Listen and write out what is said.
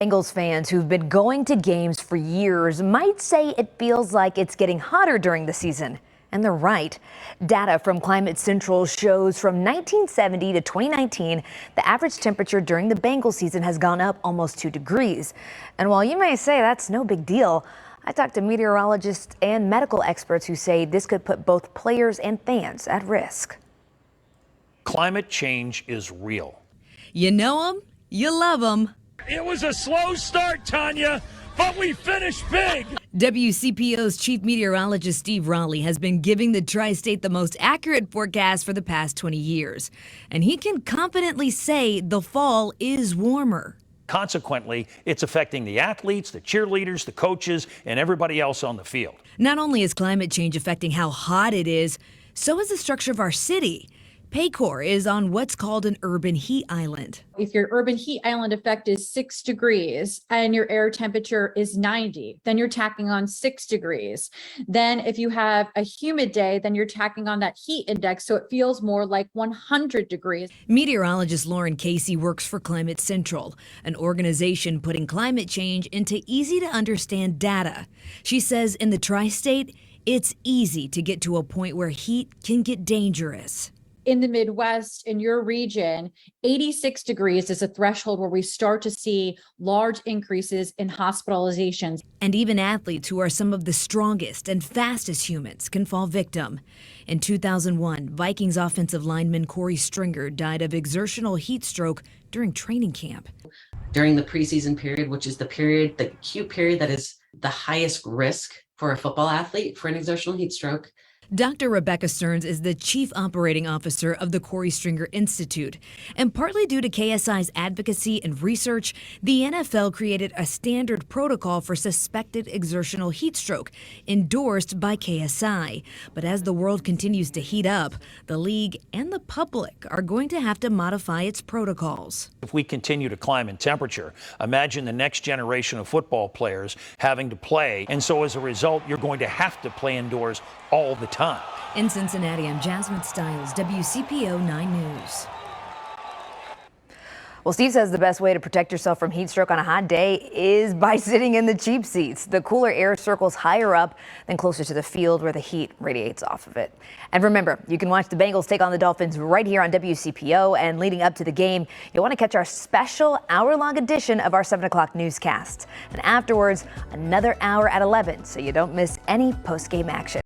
Bengals fans who've been going to games for years might say it feels like it's getting hotter during the season. And they're right. Data from Climate Central shows from 1970 to 2019, the average temperature during the Bengals season has gone up almost 2 degrees. And while you may say that's no big deal, I talked to meteorologists and medical experts who say this could put both players and fans at risk. Climate change is real. You know them, you love them. It was a slow start, Tanya, but we finished big. WCPO's chief meteorologist Steve Raleigh has been giving the tri-state the most accurate forecast for the past 20 years. And he can confidently say the fall is warmer. Consequently, it's affecting the athletes, the cheerleaders, the coaches, and everybody else on the field. Not only is climate change affecting how hot it is, so is the structure of our city. Paycor is on what's called an urban heat island. If your urban heat island effect is 6 degrees and your air temperature is 90, then you're tacking on 6 degrees. Then if you have a humid day, then you're tacking on that heat index, so it feels more like 100 degrees. Meteorologist Lauren Casey works for Climate Central, an organization putting climate change into easy to understand data. She says in the tri-state, it's easy to get to a point where heat can get dangerous. In the Midwest, in your region, 86 degrees is a threshold where we start to see large increases in hospitalizations. And even athletes who are some of the strongest and fastest humans can fall victim. In 2001, Vikings offensive lineman Corey Stringer died of exertional heat stroke during training camp. During the preseason period, which is the acute period that is the highest risk for a football athlete for an exertional heat stroke. Dr. Rebecca Stearns is the chief operating officer of the Corey Stringer Institute. And partly due to KSI's advocacy and research, the NFL created a standard protocol for suspected exertional heat stroke, endorsed by KSI. But as the world continues to heat up, the league and the public are going to have to modify its protocols. If we continue to climb in temperature, imagine the next generation of football players having to play. And so as a result, you're going to have to play indoors all the time. In Cincinnati, I'm Jasmine Stiles, WCPO 9 News. Well, Steve says the best way to protect yourself from heat stroke on a hot day is by sitting in the cheap seats. The cooler air circles higher up than closer to the field where the heat radiates off of it. And remember, you can watch the Bengals take on the Dolphins right here on WCPO. And leading up to the game, you'll want to catch our special hour-long edition of our 7 o'clock newscast. And afterwards, another hour at 11, so you don't miss any post-game action.